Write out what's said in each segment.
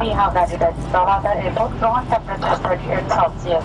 Chihang residents, Gawada Airport, ground temperature 38 Celsius.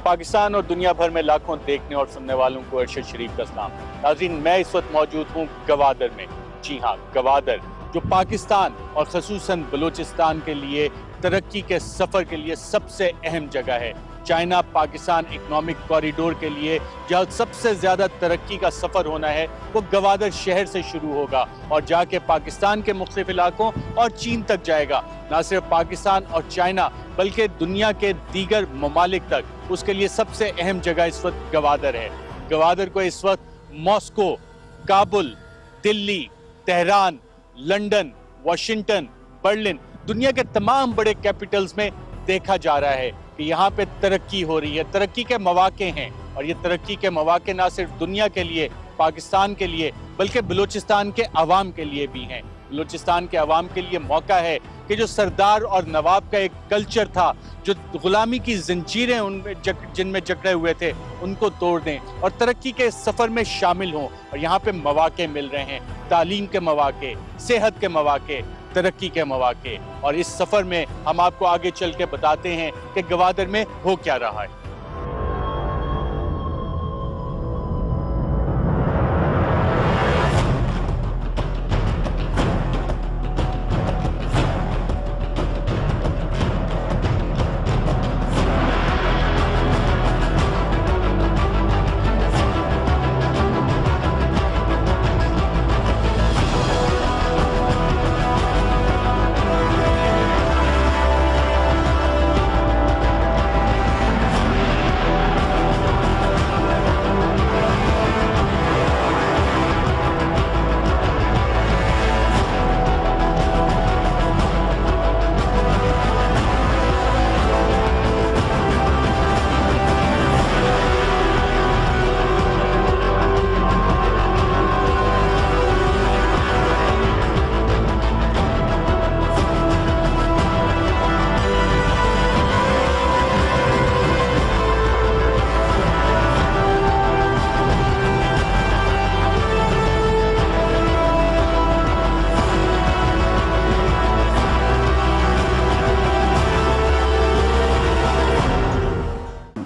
Pakistan और दुनिया भर में लाखों देखने और सुनने वालों को अरशद शरीफ का सलाम। नाज़रीन, मैं इस वक्त मौजूद हूँ गवादर में। जी हाँ, गवादर जो पाकिस्तान और ख़ुसूसन बलूचिस्तान के लिए तरक्की के सफ़र के लिए सबसे अहम जगह है। चाइना पाकिस्तान इकनॉमिक कॉरिडोर के लिए जहाँ सबसे ज़्यादा तरक्की का सफ़र होना है वो गवादर शहर से शुरू होगा और जाके पाकिस्तान के मुख्तलिफ इलाकों और चीन तक जाएगा। ना सिर्फ पाकिस्तान और चाइना बल्कि दुनिया के दीगर ममालिक तक, उसके लिए सबसे अहम जगह इस वक्त गवादर है। गवादर को इस वक्त Moscow, Kabul, Delhi, Tehran, London, Washington, Berlin, दुनिया के तमाम बड़े कैपिटल्स में देखा जा रहा है कि यहाँ पे तरक्की हो रही है, तरक्की के मौके हैं। और ये तरक्की के मौके ना सिर्फ दुनिया के लिए, पाकिस्तान के लिए, बल्कि बलूचिस्तान के अवाम के लिए भी हैं। बलूचिस्तान के अवाम के लिए मौका है कि जो सरदार और नवाब का एक कल्चर था, जो गुलामी की जंजीरें उनमें जिनमें जकड़े हुए थे, उनको तोड़ दें और तरक्की के सफ़र में शामिल हों। और यहाँ पे मौके मिल रहे हैं, तालीम के मौके, सेहत के मौके, तरक्की के मौके। और इस सफ़र में हम आपको आगे चल के बताते हैं कि गवादर में हो क्या रहा है।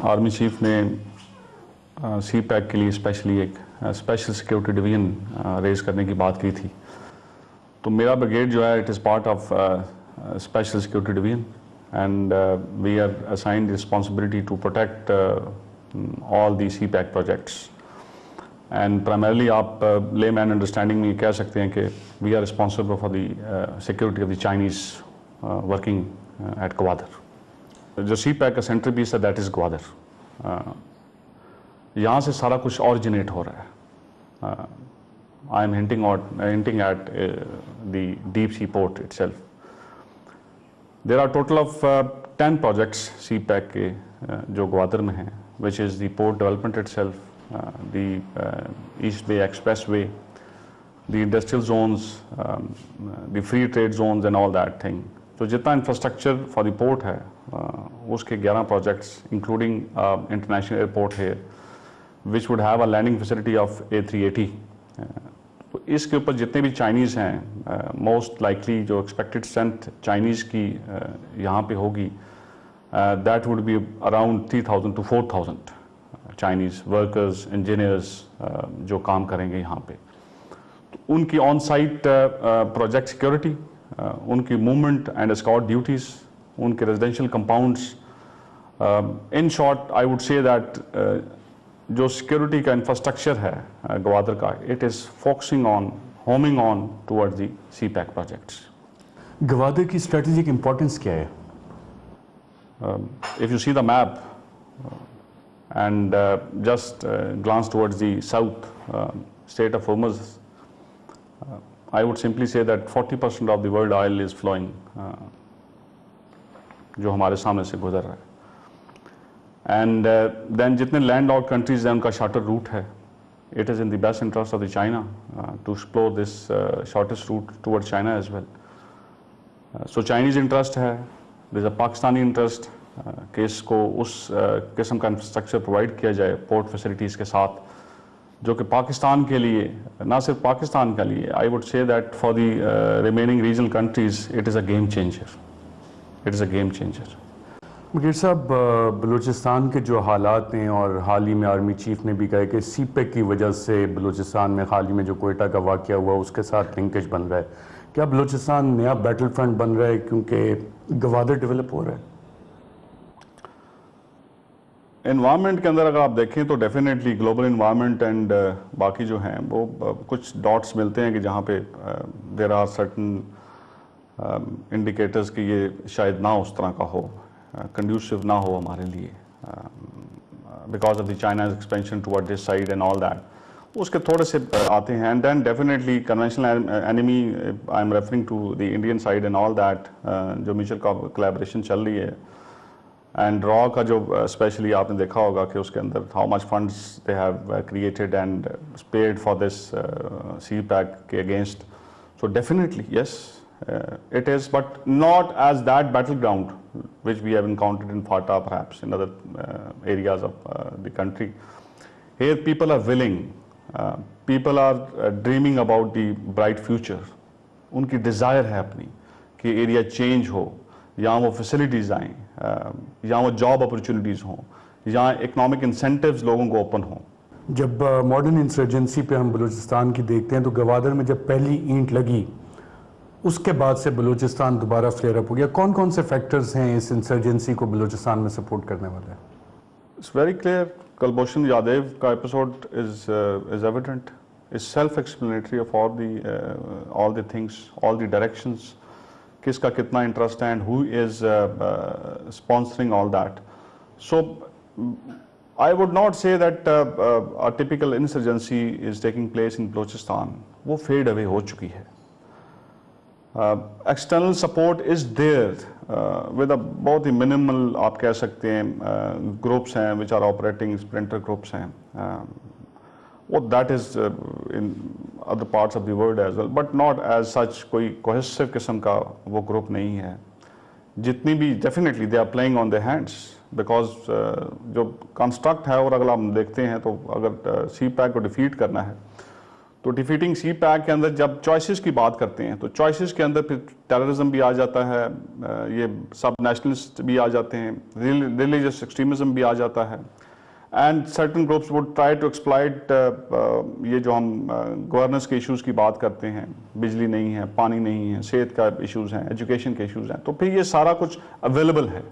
आर्मी चीफ ने सी पैक के लिए स्पेशली एक स्पेशल सिक्योरिटी डिवीजन रेज करने की बात की थी। तो मेरा ब्रिगेड जो है it is part of special security division and we are assigned responsibility to protect all the CPEC projects and primarily आप लेमैन अंडरस्टैंडिंग में कह सकते हैं कि we are responsible for the security of the Chinese working at Gwadar. जो CPEC का centre piece है that is Gwadar. यहाँ से सारा कुछ ऑरिजिनेट हो रहा है। I am hinting at the deep C port itself. There are total of 10 projects CPEC के जो गवादर में हैं, which is the port development itself, the East Bay Expressway, the industrial zones, the free trade zones and all that thing. तो जितना infrastructure for the port है उसके 11 projects including international airport है which would have a landing facility of A380। तो इसके ऊपर जितने भी चाइनीज़ हैं, मोस्ट लाइकली जो एक्सपेक्टेड स्ट्रेंथ चाइनीज़ की यहाँ पे होगी that would be around 3,000 to 4,000 Chinese workers, engineers जो काम करेंगे यहाँ पे। तो उनकी ऑन साइट प्रोजेक्ट सिक्योरिटी, उनकी मूवमेंट एंड एस्कॉर्ट ड्यूटीज़, उनके residential compounds, in short I would say that जो सिक्योरिटी का इंफ्रास्ट्रक्चर है गवादर का, it is focusing on homing on towards the CPEC projects. Gwadar की स्ट्रेटेजिक इंपॉर्टेंस क्या है? If you see the map and just glance towards the south state of Hormuz, I would simply say that 40% of the world oil is flowing जो हमारे सामने से गुजर रहा है। एंड देन जितने लैंड लॉक्ड कंट्रीज हैं उनका शार्टर रूट है. It is in the best interest of the China to explore this shortest route towards China as well. So Chinese interest है, there's a Pakistani interest कि इसको उस किस्म का इंफ्रास्ट्रक्चर प्रोवाइड किया जाए पोर्ट फैसिलिटीज़ के साथ, जो कि पाकिस्तान के लिए, ना सिर्फ पाकिस्तान के लिए, I would say that for the remaining regional countries it is a game changer. It is a game changer. मुकेर साहब, बलूचिस्तान के जो हालात हैं, और हाल ही में आर्मी चीफ ने भी कहा कि सीपेक की वजह से बलूचिस्तान में हाल ही में जो कोयटा का वाक़या हुआ उसके साथ लिंकेज बन रहा है. क्या बलूचिस्तान नया बैटल फ्रंट बन रहा है क्योंकि गवादर डेवलप हो रहा है? एनवायरनमेंट के अंदर अगर आप देखें तो डेफिनेटली ग्लोबल एनवायरनमेंट एंड बाकी जो हैं वो कुछ डॉट्स मिलते हैं कि जहाँ पे देयर आर सर्टन इंडिकेटर्स कि ये शायद ना उस तरह का हो, कंड्यूसिव ना हो हमारे लिए because of the China's expansion toward this side and all that. उसके थोड़े से आते हैं. And then definitely conventional enemy, I am referring to the Indian side and all that, जो म्यूचुअल कोलैबोरेशन चल रही है. एंड रॉ का जो स्पेशली आपने देखा होगा कि उसके अंदर how much funds they have created and spent for this CPEC के against. So definitely yes, it is, but not as that battleground which we have encountered in FATA, perhaps in other areas of the country. Here people are willing, people are dreaming about the bright future. उनकी desire है अपनी कि area change हो, यहाँ वो facilities आएँ, यहाँ वो जॉब अपॉर्चुनिटीज़ हों, यहाँ इकोनॉमिक इंसेंटिव्स लोगों को ओपन हों. जब मॉडर्न इंसर्जेंसी पे हम बलूचिस्तान की देखते हैं तो गवादर में जब पहली ईंट लगी उसके बाद से बलूचिस्तान दोबारा फ्लेयर अप हो गया. कौन कौन से फैक्टर्स हैं इस इंसर्जेंसी को बलूचिस्तान में सपोर्ट करने वाले? It's very clear. Kulbhushan Yadav का episode is evident, is self explanatory of all the things, all the directions, किसका कितना इंटरेस्ट है and who is sponsoring all that. So I would not say that a typical insurgency is taking place in Balochistan. वो fade away हो चुकी है. External support is there with a बहुत ही minimal, आप कह सकते हैं, ग्रुप्स हैं which are operating, splinter groups हैं. वो that is in other parts of the world as well, but not as such कोई कोहेसिव किस्म का वो ग्रुप नहीं है. जितनी भी definitely they are playing on the hands because जो कंस्ट्रक्ट है, और अगर हम देखते हैं तो अगर सी पैक को डिफीट करना है तो डिफीटिंग सी पैक के अंदर जब चॉइसेस की बात करते हैं तो चॉइसेस के अंदर फिर टेररिज्म भी आ जाता है, ये सब नेशनलिस्ट भी आ जाते हैं, रिलीजियस एक्सट्रीमिज्म भी आ जाता है. And certain groups would try to exploit ये जो हम गवर्नेंस के इश्यूज़ की बात करते हैं, बिजली नहीं है, पानी नहीं है, सेहत का इश्यूज़ हैं, एजुकेशन के इश्यूज़ हैं, तो फिर ये सारा कुछ अवेलेबल है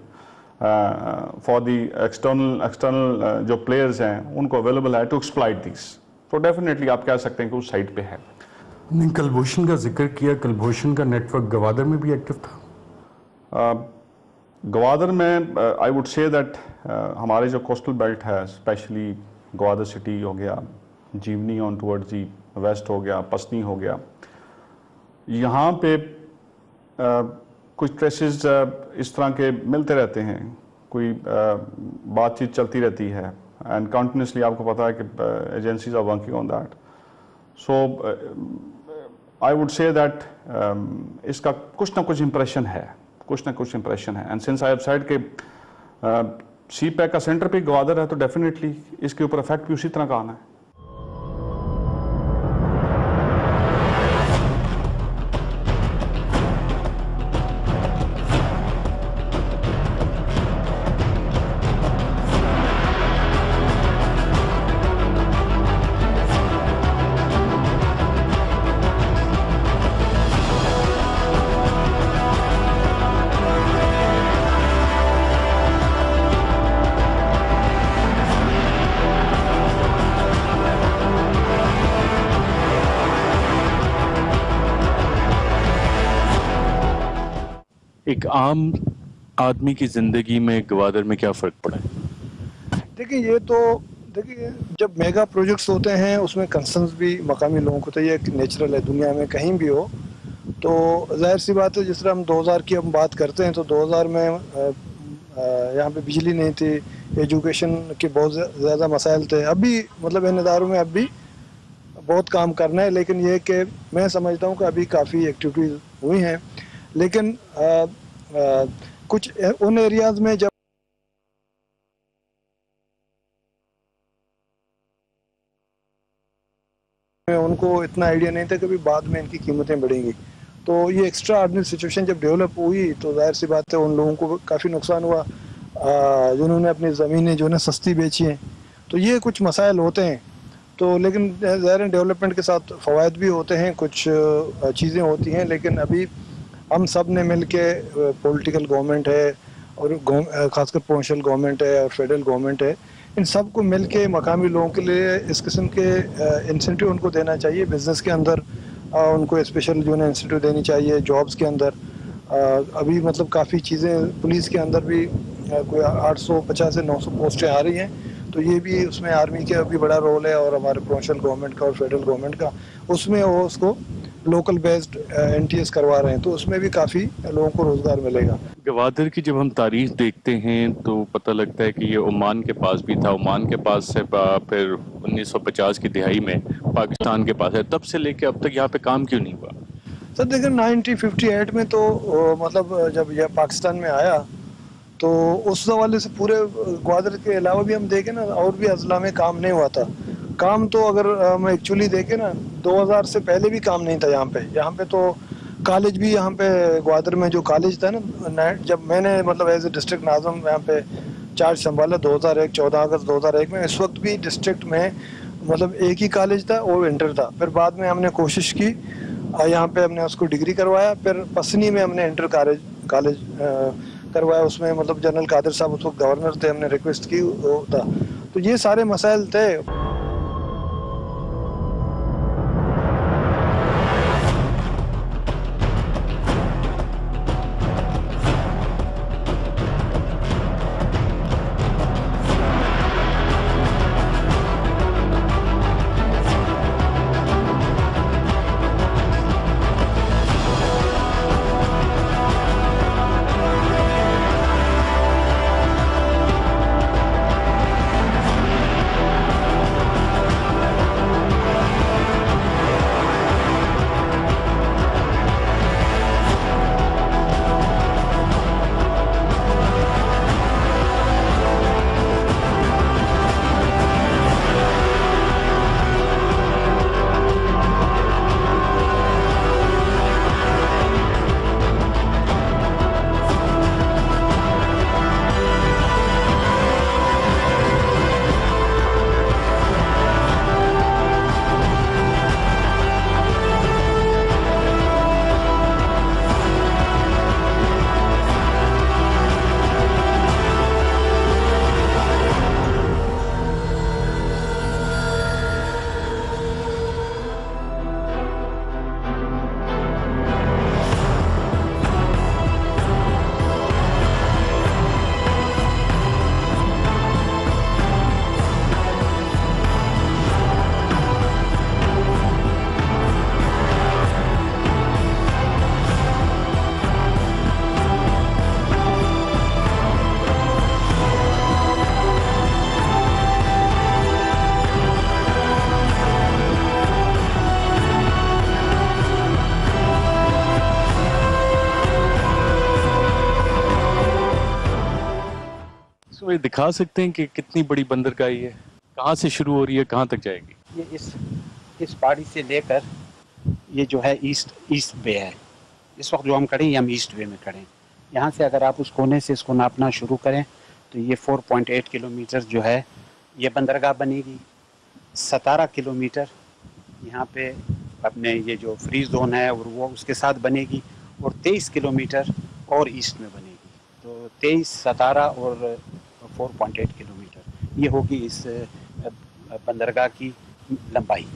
फॉर दी एक्सटर्नल जो प्लेयर्स हैं उनको अवेलेबल है टू एक्सप्लॉइट दिस. तो डेफिनेटली आप कह सकते हैं कि उस साइड पे है. ने कुलभूषण का जिक्र किया, कुलभूषण का नेटवर्क गवादर में भी एक्टिव था? गवादर में आई वुड से दैट हमारे जो कोस्टल बेल्ट है, स्पेशली गवादर सिटी हो गया, जीवनी ऑन टुवर्ड्स दी वेस्ट हो गया, पसनी हो गया, यहाँ पे कुछ ट्रेसेस इस तरह के मिलते रहते हैं, कोई बातचीत चलती रहती है. And continuously आपको पता है कि agencies are working on that. So I would say that इसका कुछ ना कुछ impression है, कुछ ना कुछ impression है. And since I have said कि CPEC का सेंटर पे गवादर है तो definitely इसके ऊपर इफेक्ट भी उसी तरह का आना है. एक आम आदमी की ज़िंदगी में गवादर में क्या फ़र्क पड़ा है? देखिए, ये तो देखिए जब मेगा प्रोजेक्ट्स होते हैं उसमें कंसर्न्स भी मकामी लोगों को, तो ये नेचुरल है, दुनिया में कहीं भी हो. तो जाहिर सी बात है, जिस तरह हम 2000 की हम बात करते हैं तो 2000 में यहाँ पे बिजली नहीं थी, एजुकेशन के बहुत ज़्यादा मसाइल थे। अभी मतलब इन इदारों में अभी बहुत काम करना है, लेकिन ये कि मैं समझता हूँ कि अभी काफ़ी एक्टिविटीज़ हुई हैं, लेकिन कुछ उन एरियाज़ में जब उनको इतना आइडिया नहीं था, कभी बाद में इनकी कीमतें बढ़ेंगी। तो ये एक्स्ट्रा ऑर्डिनरी सिचुएशन जब डेवलप हुई तो जाहिर सी बात है उन लोगों को काफ़ी नुकसान हुआ जिन्होंने अपनी ज़मीनें जो है सस्ती बेची हैं। तो ये कुछ मसाइल होते हैं। तो लेकिन ज़ाहिर डेवलपमेंट के साथ फ़वायद भी होते हैं, कुछ चीज़ें होती हैं, लेकिन अभी हम सब ने मिल के पॉलिटिकल गवर्नमेंट है और ख़ासकर प्रोविंशियल गवर्नमेंट है और फेडरल गवर्नमेंट है, इन सब को मिल के मकामी लोगों के लिए इस किस्म के इंसेंटिव उनको देना चाहिए। बिज़नेस के अंदर उनको स्पेशल जो है इंसेंटिव देनी चाहिए। जॉब्स के अंदर अभी मतलब काफ़ी चीज़ें, पुलिस के अंदर भी कोई 850 से 900 पोस्टें आ रही हैं, तो ये भी उसमें आर्मी का भी बड़ा रोल है और हमारे प्रोविंशियल गवर्नमेंट का और फेडरल गवर्नमेंट का। उसमें वो उसको लोकल बेस्ड NTS करवा रहे हैं, तो उसमें भी काफ़ी लोगों को रोज़गार मिलेगा। गवादर की जब हम तारीख देखते हैं तो पता लगता है कि ये ओमान के पास भी था, ओमान के पास से फिर 1950 की दिहाई में पाकिस्तान के पास है। तब से लेके अब तक यहाँ पे काम क्यों नहीं हुआ? सर देखिए 1958 में तो मतलब जब यह पाकिस्तान में आया तो उस हवाले से पूरे ग्वादर के अलावा भी हम देखें ना, और भी अजला में काम नहीं हुआ था। काम तो अगर हम एक्चुअली देखें ना, 2000 से पहले भी काम नहीं था यहाँ पे तो कॉलेज भी यहाँ पे ग्वादर में जो कॉलेज था ना, जब मैंने मतलब एज ए डिस्ट्रिक्ट नाज़म यहाँ पे चार्ज संभाला 2001 14 अगस्त 2001 में, इस वक्त भी डिस्ट्रिक्ट में मतलब एक ही कॉलेज था और इंटर था। फिर बाद में हमने कोशिश की, यहाँ पे हमने उसको डिग्री करवाया, फिर पसनी में हमने इंटर कॉलेज करवाया। उसमें मतलब जनरल कादिर साहब उस वक्त गवर्नर थे, हमने रिक्वेस्ट की था। तो ये सारे मसाइल थे। ये दिखा सकते हैं कि कितनी बड़ी बंदरगाही है, कहाँ से शुरू हो रही है, कहाँ तक जाएगी? ये इस पहाड़ी से लेकर ये जो है ईस्ट वे है। इस वक्त जो हम खड़े हैं ये हम ईस्ट वे में खड़े हैं। यहाँ से अगर आप उस कोने से इसको नापना शुरू करें तो ये 4.8 किलोमीटर जो है ये बंदरगाह बनेगी। 17 किलोमीटर यहाँ पे अपने ये जो फ्री जोन है और वो उसके साथ बनेगी, और 23 किलोमीटर और ईस्ट में बनेगी। तो 23, 17 और 4.8 किलोमीटर ये होगी इस बंदरगाह की लंबाई।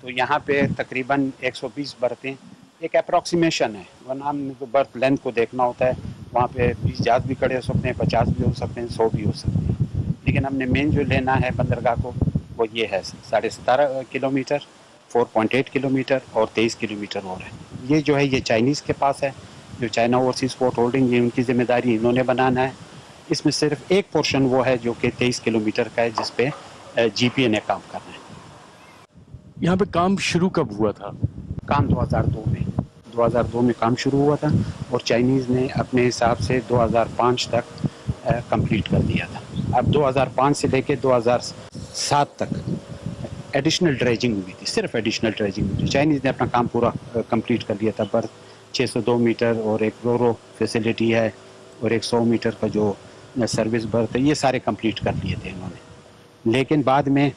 तो यहाँ पे तकरीबन 120 बर्तें, एक अप्रॉक्सीमेशन है, वरना हम तो बर्थ लेंथ को देखना होता है। वहाँ पे 20 जहाज भी खड़े हो सकते हैं, 50 भी हो सकते हैं, 100 भी हो सकते हैं, लेकिन हमने मेन जो लेना है बंदरगाह को वो ये है 17.5 किलोमीटर, 4.8 किलोमीटर और 23 किलोमीटर और है। ये जो है ये चाइनीज़ के पास है, जो चाइना ओवरसीज़ पोर्ट होल्डिंग, ये उनकी जिम्मेदारी, इन्होंने बनाना है। इसमें सिर्फ एक पोर्शन वो है जो कि 23 किलोमीटर का है, जिस पे GPA ने काम करना है। यहाँ पे काम शुरू कब हुआ था? काम 2002 में काम शुरू हुआ था और चाइनीज़ ने अपने हिसाब से 2005 तक कंप्लीट कर दिया था। अब 2005 से लेके 2007 तक एडिशनल ड्रेजिंग हुई थी, सिर्फ एडिशनल ड्रेजिंग हुई थी। चाइनीज़ ने अपना काम पूरा कंप्लीट कर लिया था। बर्थ 602 मीटर और एक रोरो फैसिलिटी है और एक 100 मीटर का जो सर्विस बर्थ है, ये सारे कंप्लीट कर लिए थे इन्होंने। लेकिन बाद में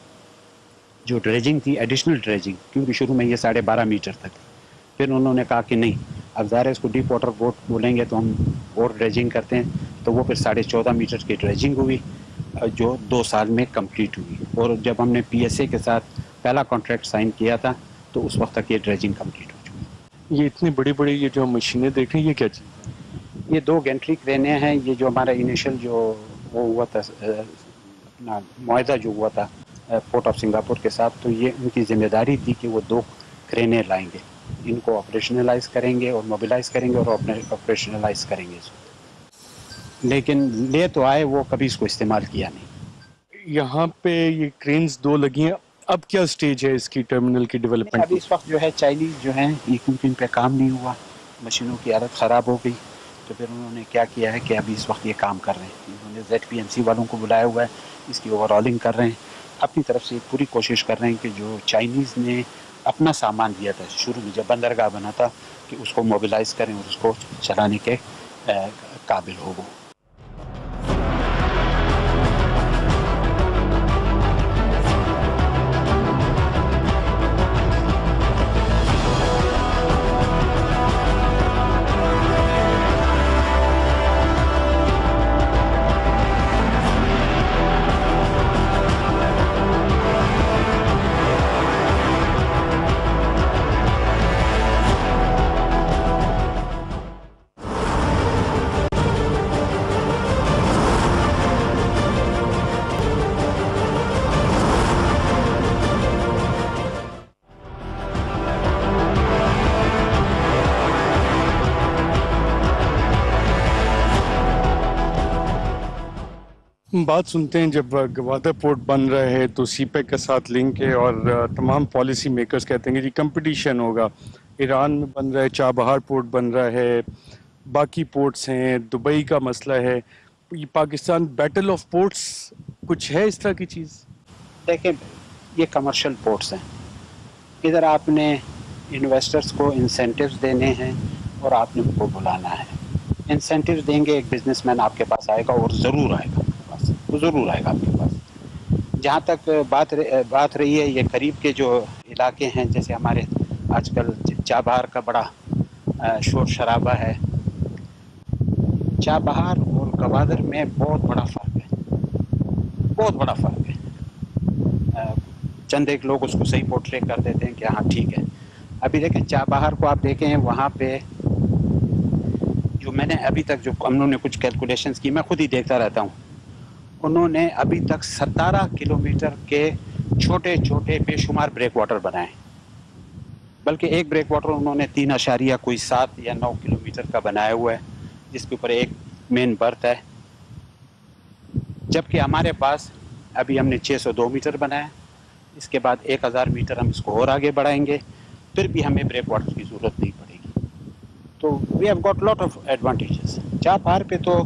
जो ड्रेजिंग थी, एडिशनल ड्रेजिंग, क्योंकि शुरू में ये 12.5 मीटर तक थी, फिर उन्होंने कहा कि नहीं, अब ज़ाहिर है इसको डीप वाटर बोट बोलेंगे तो हम और ड्रेजिंग करते हैं, तो वो फिर 14.5 मीटर की ड्रेजिंग हुई जो 2 साल में कंप्लीट हुई। और जब हमने PSA के साथ पहला कॉन्ट्रैक्ट साइन किया था तो उस वक्त तक ये ड्रेजिंग कंप्लीट हो चुकी। ये इतनी बड़ी बड़ी ये जो मशीनें देख रही हैं, ये क्या चीज़ है? ये 2 गेंट्री क्रेनें हैं। ये जो हमारा इनिशियल जो वो हुआ था, अपना मुआहदा जो हुआ था पोर्ट ऑफ सिंगापुर के साथ, तो ये उनकी जिम्मेदारी थी कि वो 2 क्रेनें लाएंगे, इनको ऑपरेशनलाइज करेंगे और मोबिलाइज करेंगे और ऑपरेशनलाइज करेंगे इसको। लेकिन ले तो आए, वो कभी इसको इस्तेमाल किया नहीं। यहाँ पे ये क्रेन्स 2 लगी हैं, अब क्या स्टेज है इसकी टर्मिनल की डेवलपमेंट? अभी इस वक्त जो है चाइनीज़ जो है क्योंकि इन पे काम नहीं हुआ, मशीनों की हालत ख़राब हो गई, तो फिर उन्होंने क्या किया है कि अभी इस वक्त ये काम कर रहे हैं। उन्होंने ZPMC वालों को बुलाया हुआ है, इसकी ओवरऑलिंग कर रहे हैं, अपनी तरफ से पूरी कोशिश कर रहे हैं कि जो चाइनीज़ ने अपना सामान दिया था शुरू में जब बंदरगाह बना था, कि उसको मोबिलाइज़ करें और उसको चलाने के काबिल हो वो। बात सुनते हैं जब गवादर पोर्ट बन रहा है तो CPEC के साथ लिंक है और तमाम पॉलिसी मेकर्स कहते हैं कि जी कंपटीशन होगा। ईरान में बन रहा है, चाबहार पोर्ट बन रहा है, बाकी पोर्ट्स हैं, दुबई का मसला है, ये पाकिस्तान बैटल ऑफ पोर्ट्स कुछ है इस तरह की चीज़? देखें, ये कमर्शियल पोर्ट्स हैं, इधर आपने इन्वेस्टर्स को इंसेंटिव्स देने हैं और आपने उनको बुलाना है। इंसेंटिव्स देंगे, एक बिजनेसमैन आपके पास आएगा और ज़रूर आएगा आपके पास, वो ज़रूर आएगा आपके पास। जहाँ तक बात रही है ये करीब के जो इलाके हैं, जैसे हमारे आजकल चाबहार का बड़ा शोर शराबा है, चाबहार और गवादर में बहुत बड़ा फ़र्क है, बहुत बड़ा फ़र्क है। चंद एक लोग उसको सही पोर्ट्रे कर देते हैं कि हाँ ठीक है। अभी देखें चाबहार को, आप देखें वहाँ पे जो मैंने अभी तक जो उन्होंने कुछ कैलकुलेशंस की, मैं खुद ही देखता रहता हूँ, उन्होंने अभी तक 17 किलोमीटर के छोटे छोटे बेशुमार ब्रेक वाटर बनाए, बल्कि एक ब्रेक वाटर उन्होंने 3.7 या 9 किलोमीटर का बनाया हुआ है, जिसके ऊपर एक मेन बर्थ है। जबकि हमारे पास अभी हमने 602 मीटर बनाया, इसके बाद 1000 मीटर हम इसको और आगे बढ़ाएंगे, फिर भी हमें ब्रेक वाटर की ज़रूरत नहीं पड़ेगी। तो we have got lot of advantages. Chabahar पे तो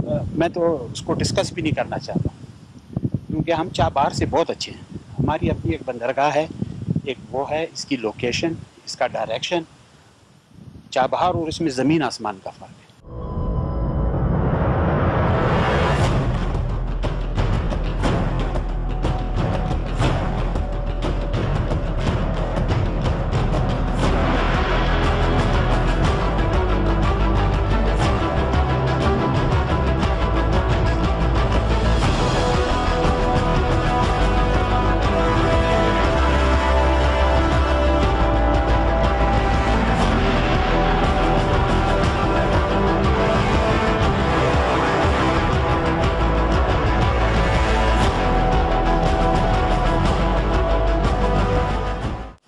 मैं तो उसको डिस्कस भी नहीं करना चाहता, क्योंकि हम चाबहार से बहुत अच्छे हैं। हमारी अपनी एक बंदरगाह है, एक वो है, इसकी लोकेशन, इसका डायरेक्शन, चाबहार और इसमें ज़मीन आसमान का फ़र्क है।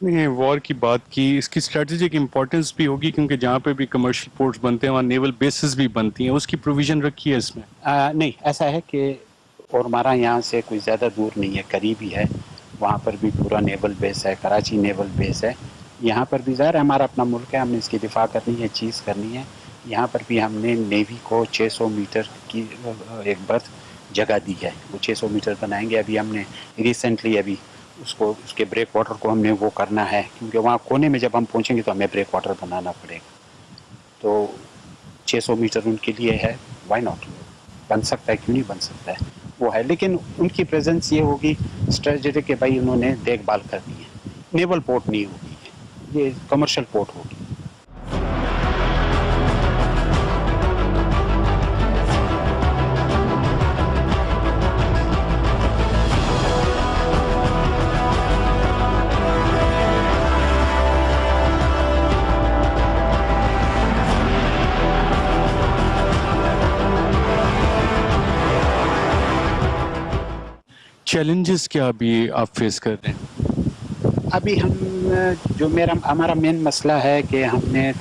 आपने वॉर की बात की, इसकी स्ट्रेटेजिक इंपॉर्टेंस भी होगी क्योंकि जहाँ पे भी कमर्शियल पोर्ट्स बनते हैं वहाँ नेवल बेसिस भी बनती हैं, उसकी प्रोविजन रखी है इसमें? नहीं, ऐसा है कि और हमारा यहाँ से कोई ज़्यादा दूर नहीं है, करीब ही है। वहाँ पर भी पूरा नेवल बेस है, कराची नेवल बेस है। यहाँ पर भी ज़ाहिर है हमारा अपना मुल्क है, हमने इसकी दिफा करनी है, चीज़ करनी है। यहाँ पर भी हमने नेवी को 600 मीटर की एक बर्थ जगह दी है, वो 600 मीटर बनाएंगे। अभी हमने रिसेंटली अभी उसको उसके ब्रेक वाटर को हमने वो करना है, क्योंकि वहाँ कोने में जब हम पहुँचेंगे तो हमें ब्रेक वाटर बनाना पड़ेगा। तो 600 मीटर उनके लिए है, वाई नॉट, बन सकता है, क्यों नहीं बन सकता है, वो है। लेकिन उनकी प्रेजेंस ये होगी स्ट्रेटेजिक के भाई उन्होंने देखभाल करनी है, नेवल पोर्ट नहीं होगी, ये कमर्शियल पोर्ट होगी। चैलेंजेस क्या अभी आप फेस कर रहे हैं? अभी हम जो हमारा मेन मसला है कि हमने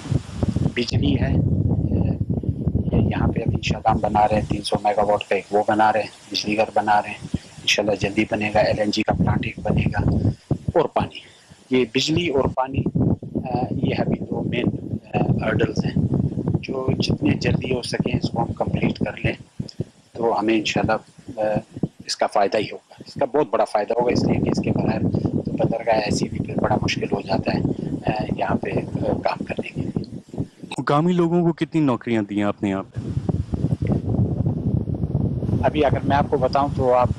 बिजली है, ये यहाँ पे अभी इंशाल्लाह हम बना रहे हैं 300 मेगावाट का एक वो बना रहे हैं, बिजली घर बना रहे हैं, इंशाल्लाह जल्दी बनेगा। LNG का प्लांट एक बनेगा, और पानी, ये बिजली और पानी, ये अभी दो मेन हर्डल्स हैं जो जितने जल्दी हो सके इसको हम कंप्लीट कर लें तो हमें इंशाल्लाह इसका फ़ायदा ही होगा, इसका बहुत बड़ा फ़ायदा होगा। इसलिए कि इसके बगैर तो बंदरगाह ऐसी भी फिर बड़ा मुश्किल हो जाता है यहाँ पे काम करने के लिए। मुकामी लोगों को कितनी नौकरियां दी हैं आपने यहाँ पे? अभी अगर मैं आपको बताऊं तो आप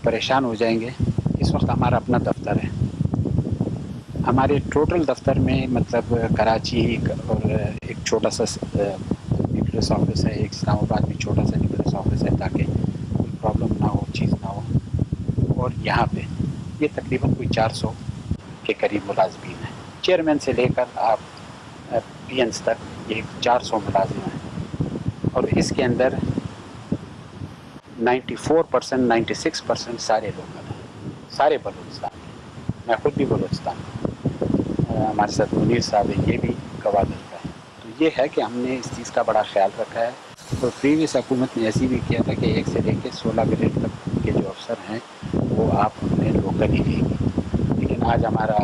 परेशान हो जाएंगे। इस वक्त हमारा अपना दफ्तर है, हमारे टोटल दफ्तर में मतलब कराची और एक छोटा सा न्यूक्लियस ऑफिस है, एक इस्लामाबाद में छोटा सा न्यूक्लियस ऑफिस है ताकि कोई प्रॉब्लम ना हो, चीज़ ना हो। और यहाँ पे ये तकरीबन कोई 400 के करीब मुलाजमीन हैं, चेयरमैन से लेकर आप PNs तक ये 400 मुलाजिम हैं। और इसके अंदर 94% 96% सारे लोकल हैं, सारे बलूचिस्तान के। मैं खुद भी बलूचिस्तान, हमारे साथ मुनीर साहब है, ये भी गवादर का है। तो ये है कि हमने इस चीज़ का बड़ा ख्याल रखा है। और प्रीवियस हुकूमत ने ऐसी भी किया था कि 1 से लेकर 16 ग्रेड तक के जो अफसर हैं वो आप अपने लोकल ही लेंगे। लेकिन आज हमारा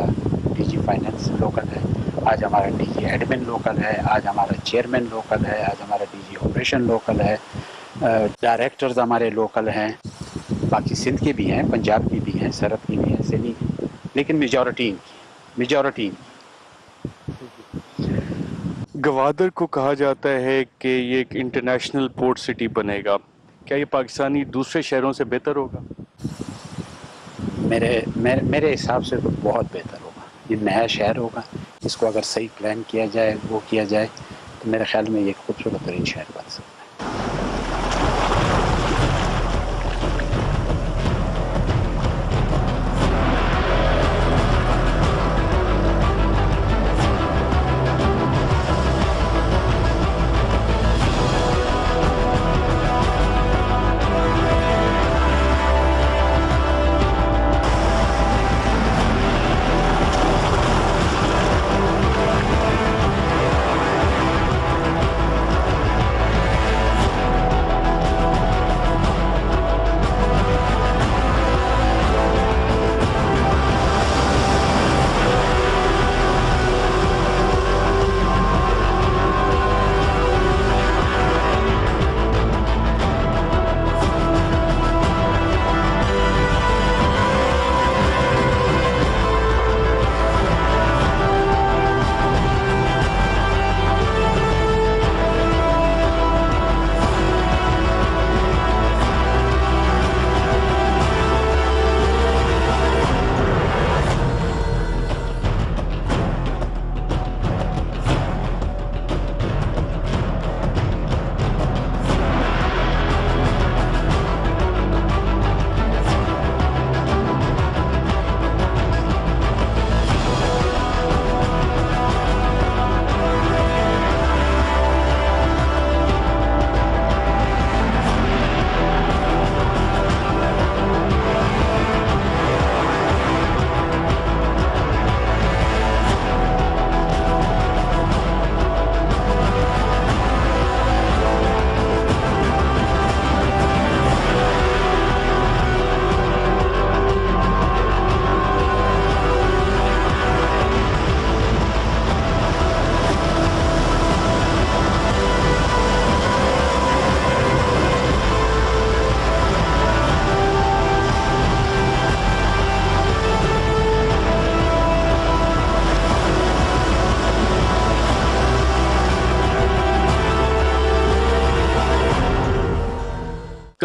DG फाइनेंस लोकल है, आज हमारा DG एडमिन लोकल है, आज हमारा चेयरमैन लोकल है, आज हमारा DG ऑपरेशन लोकल है, डायरेक्टर्स हमारे लोकल हैं, बाकी सिंध के भी हैं, पंजाब की भी हैं, सरहद की भी हैं, ऐसे नहीं, लेकिन मेजॉरिटी गवादर को कहा जाता है कि ये एक इंटरनेशनल पोर्ट सिटी बनेगा, क्या ये पाकिस्तानी दूसरे शहरों से बेहतर होगा? मेरे हिसाब से तो बहुत बेहतर होगा। ये नया शहर होगा, इसको अगर सही प्लान किया जाए, वो किया जाए, तो मेरे ख्याल में ये खूबसूरत तरीन शहर बन सकता है।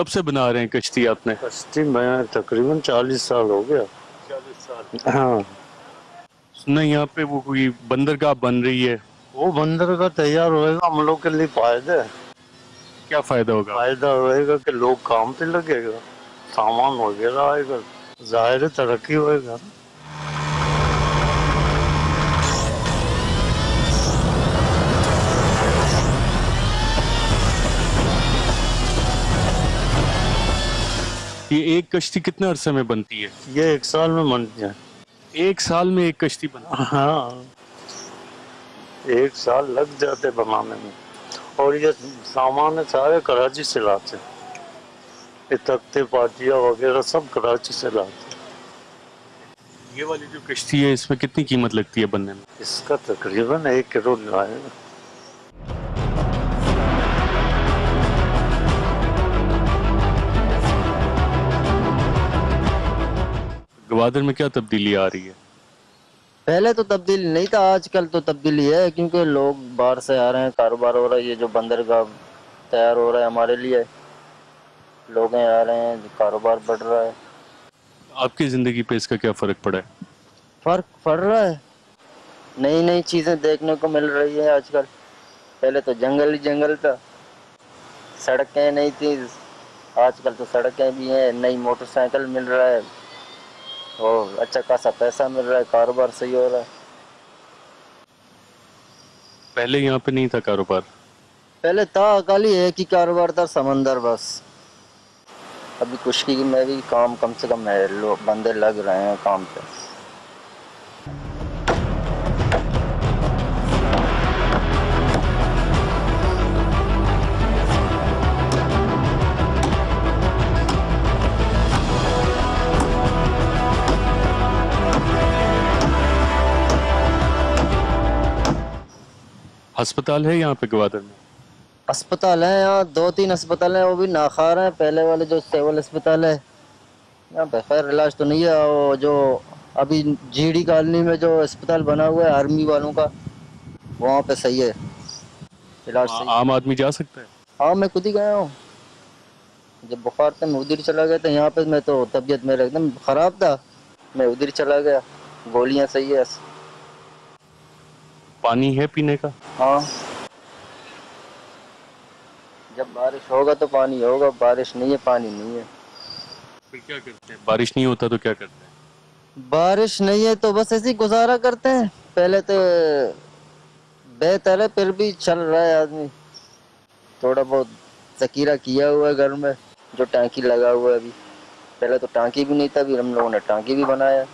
कब से बना रहे हैं कश्ती आपने? कश्ती में तकरीबन 40 साल हो गया। 40 साल। हाँ, सुना यहाँ पे वो कोई बंदरगाह बन रही है। वो बंदर का तैयार होएगा, हम लोग के लिए फायदा है। क्या फायदा होगा? फायदा होएगा कि लोग काम पे लगेगा, सामान वगैरह आएगा, जाहिर तरक्की होएगा। ये एक कश्ती कितने अरसे में बनती है? ये 1 साल में बनती है। 1 साल में एक कश्ती बनती है? हाँ, 1 साल लग जाते बनाने में। और ये सामान सारे कराची से लाते, ये तख्ते पाटिया वगैरह सब कराची से लाते। ये वाली जो कश्ती है इसमें कितनी कीमत लगती है बनने में? इसका तकरीबन 1 करोड़ आएगा। गवादर में क्या तब्दीली आ रही है? पहले तो तब्दीली नहीं था, आजकल तो तब्दीली है, क्योंकि लोग बाहर से आ रहे हैं, कारोबार हो रहा है, ये जो बंदरगाह तैयार हो रहा है हमारे लिए, लोग आ रहे हैं, कारोबार बढ़ रहा है। आपकी ज़िंदगी पे इसका क्या फ़र्क पड़ा है? फर्क पड़ रहा है, नई नई चीज़ें देखने को मिल रही है आजकल। पहले तो जंगल ही जंगल था, सड़कें नहीं थी, आजकल तो सड़कें भी हैं, नई मोटरसाइकिल मिल रहा है और अच्छा खासा पैसा मिल रहा है, कारोबार सही हो रहा है। पहले यहाँ पे नहीं था कारोबार? पहले था खाली एक ही कारोबार था, समंदर बस। अभी खुशकी में भी काम कम से कम है, लोग बंदे लग रहे हैं काम पे। अस्पताल है यहाँ पे गवादर में? अस्पताल है यहाँ, 2-3 अस्पताल हैं, वो भी नाखार हैं। पहले वाले जो सिविल अस्पताल है यहाँ पे खैर इलाज तो नहीं है। वो जो अभी जीडी कॉलोनी में जो अस्पताल बना हुआ है आर्मी वालों का, वहाँ पे सही है इलाज सही। आम आदमी जा सकता है? हाँ, मैं खुद ही गया हूँ, जब बुखार था मैं उधर चला गया था। यहाँ पे मैं तो तबीयत मेरा एकदम ख़राब था, मैं उधर चला गया, गोलियाँ सही है। पानी है पीने का? हाँ, जब बारिश होगा तो पानी होगा, बारिश नहीं है पानी नहीं है। फिर क्या करते हैं? बारिश नहीं होता तो क्या करते हैं? बारिश नहीं है तो बस ऐसे ही गुजारा करते हैं। पहले तो बेहतर है, फिर भी चल रहा है आदमी, थोड़ा बहुत ज़खीरा किया हुआ है घर में, जो टांकी लगा हुआ है अभी। पहले तो टांकी भी नहीं था, अभी हम लोगों ने टांकी भी बनाया।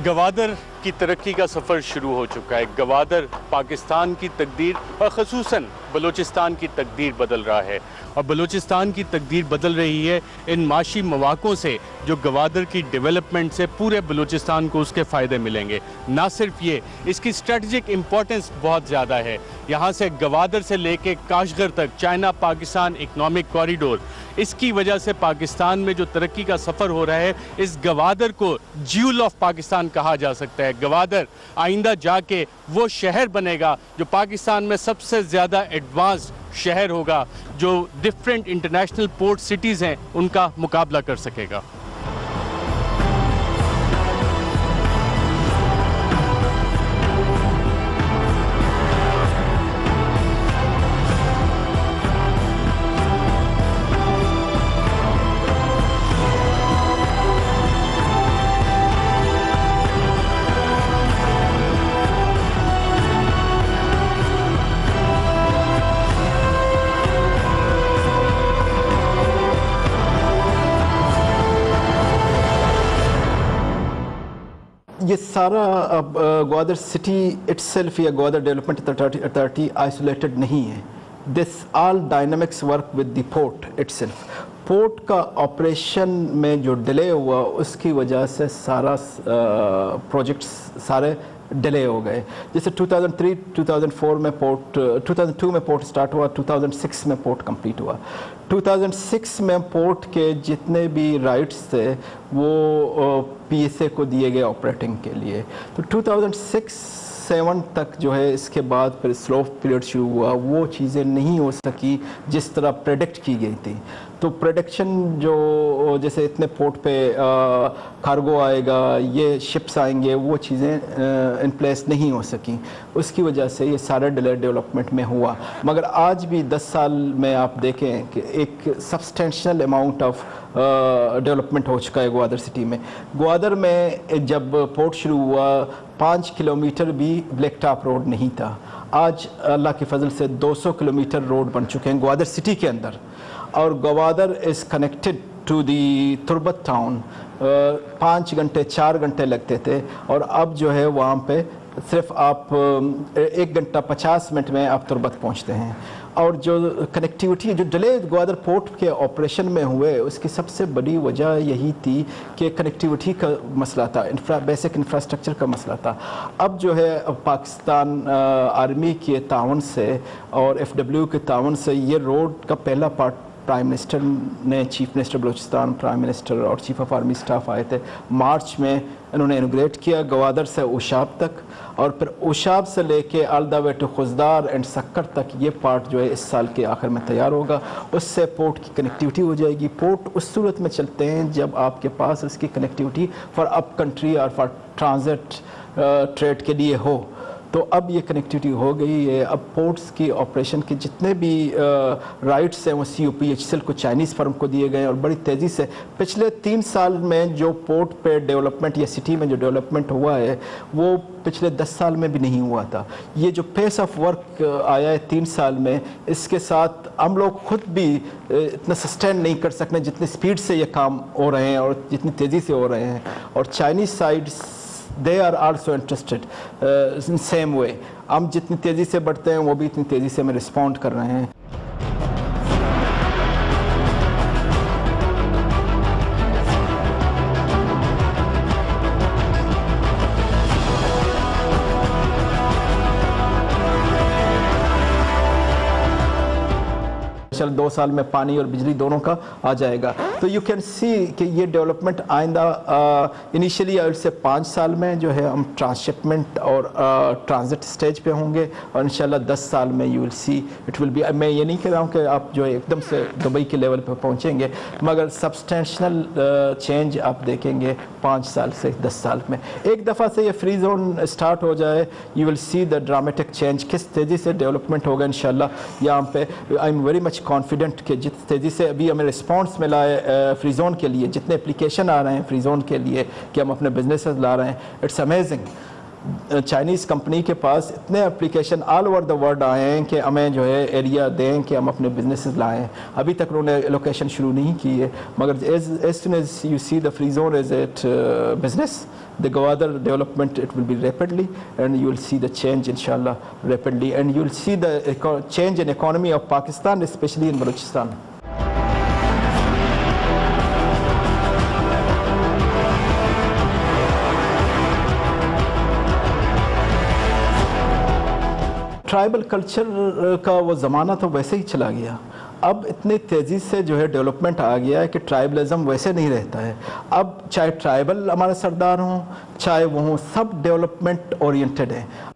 गवादर की तरक्की का सफ़र शुरू हो चुका है। गवादर पाकिस्तान की तकदीर और ख़ुसूसन बलूचिस्तान की तकदीर बदल रहा है, और बलूचिस्तान की तकदीर बदल रही है इन माशी मौक़ों से जो गवादर की डेवलपमेंट से पूरे बलूचिस्तान को उसके फ़ायदे मिलेंगे। ना सिर्फ ये, इसकी स्ट्रेटजिक इम्पोर्टेंस बहुत ज़्यादा है। यहाँ से गवादर से लेके काशगर तक चाइना पाकिस्तान इकनॉमिक कॉरिडोर, इसकी वजह से पाकिस्तान में जो तरक्की का सफ़र हो रहा है, इस गवादर को ज्यूल ऑफ पाकिस्तान कहा जा सकता है। गवादर आइंदा जाके वो शहर बनेगा जो पाकिस्तान में सबसे ज़्यादा एडवांस्ड शहर होगा, जो डिफरेंट इंटरनेशनल पोर्ट सिटीज़ हैं उनका मुकाबला कर सकेगा। ये सारा ग्वादर सिटी इटसेल्फ या ग्वादर डेवलपमेंट अथॉरिटी आइसोलेटेड नहीं है। This all dynamics work with the port itself. Port का ऑपरेशन में जो डिले हुआ उसकी वजह से सारा प्रोजेक्ट्स सारे डिले हो गए। जैसे 2003-2004 में पोर्ट 2002 में पोर्ट स्टार्ट हुआ, 2006 में पोर्ट कंप्लीट हुआ। 2006 में पोर्ट के जितने भी राइट्स थे वो PSA को दिए गए ऑपरेटिंग के लिए। तो 2006-7 तक जो है इसके बाद फिर स्लो पीरियड शुरू हुआ, वो चीज़ें नहीं हो सकी जिस तरह प्रेडिक्ट की गई थी। तो प्रेडिक्शन जो जैसे इतने पोर्ट पे कार्गो आएगा, ये शिप्स आएंगे, वो चीज़ें इन प्लेस नहीं हो सकी, उसकी वजह से ये सारा डिले डेवलपमेंट में हुआ। मगर आज भी 10 साल में आप देखें कि एक सब्सटेंशियल अमाउंट ऑफ डेवलपमेंट हो चुका है ग्वादर सिटी में। ग्वादर में जब पोर्ट शुरू हुआ 5 किलोमीटर भी ब्लैक टॉप रोड नहीं था। आज अल्लाह की फजल से 200 किलोमीटर रोड बन चुके हैं ग्वादर सिटी के अंदर, और Gwadar is connected to the Turbat town. 5 घंटे 4 घंटे लगते थे, और अब जो है वहाँ पे सिर्फ आप 1 घंटा 50 मिनट में आप तुर्बत पहुँचते हैं। और जो कनेक्टिविटी, जो डिले ग्वादर पोर्ट के ऑपरेशन में हुए, उसकी सबसे बड़ी वजह यही थी कि कनेक्टिविटी का मसला था, बेसिक इंफ्रास्ट्रक्चर का मसला था। अब जो है पाकिस्तान आर्मी के ताउन से और FW के ताउन से ये रोड का पहला पार्ट प्राइम मिनिस्टर ने, chief minister Balochistan, prime minister और चीफ ऑफ आर्मी स्टाफ आए थे। मार्च में इन्होंने इनोग्रेट किया ग्वादर से ऊशाब तक, और फिर ऊशाब से लेके all the way to Khuzdar and Sukkur तक ये पार्ट जो है इस साल के आखिर में तैयार होगा। उससे पोर्ट की कनेक्टिविटी हो जाएगी। पोर्ट उस सूरत में चलते हैं जब आपके पास उसकी कनेक्टिविटी फॉर अप कंट्री और फॉर ट्रांजिट ट्रेड के लिए हो। तो अब ये कनेक्टिविटी हो गई है। अब पोर्ट्स की ऑपरेशन के जितने भी राइट्स हैं वो COPHCL को, चाइनीज़ फर्म को दिए गए, और बड़ी तेज़ी से पिछले 3 साल में जो पोर्ट पे डेवलपमेंट या सिटी में जो डेवलपमेंट हुआ है वो पिछले 10 साल में भी नहीं हुआ था। ये जो पेस ऑफ वर्क आया है 3 साल में, इसके साथ हम लोग खुद भी इतना सस्टेन नहीं कर सकते जितनी स्पीड से ये काम हो रहे हैं और जितनी तेज़ी से हो रहे हैं। और Chinese sides they are also interested in same way। हम जितनी तेज़ी से बढ़ते हैं वो भी इतनी तेज़ी से हमें रिस्पॉन्ड कर रहे हैं। चल 2 साल में पानी और बिजली दोनों का आ जाएगा। तो यू कैन सी कि ये डेवलपमेंट आइंदा इनिशियली से 5 साल में जो है हम ट्रांसशिपमेंट और ट्रांजिट स्टेज पे होंगे, और इंशाल्लाह 10 साल में you will see it will be. मैं ये नहीं कह रहा हूँ कि आप जो है एकदम से दुबई के लेवल पे पहुँचेंगे, मगर सब्सटेंशियल चेंज आप देखेंगे 5 साल से 10 साल में। एक दफ़ा से ये फ्री जोन स्टार्ट हो जाए, you will see the dramatic change, किस तेज़ी से डेवलपमेंट होगा इंशाल्लाह। यहाँ पे I am very much confident कि जिस तेज़ी से अभी हमें रिस्पांस मिला है फ्री जोन के लिए, जितने एप्लीकेशन आ रहे हैं फ्री जोन के लिए कि हम अपने बिजनेसेस ला रहे हैं, इट्स अमेजिंग। चाइनीज़ कंपनी के पास इतने application all over the world आए हैं कि हमें जो है एरिया दें कि हम अपने बिजनेसेस लाएं। अभी तक उन्होंने लोकेशन शुरू नहीं की है, मगर as soon as you see the free zone is it business, the Gwadar development, it will be rapidly, and you will see the change inshallah rapidly, and you will see the change in economy of Pakistan, especially in Balochistan. Tribal culture का वो ज़माना तो वैसे ही चला गया। अब इतनी तेज़ी से जो है डेवलपमेंट आ गया है कि ट्राइबलिज़म वैसे नहीं रहता है। अब चाहे ट्राइबल हमारे सरदार हों, चाहे वो हों, सब डेवलपमेंट ओरिएंटेड हैं।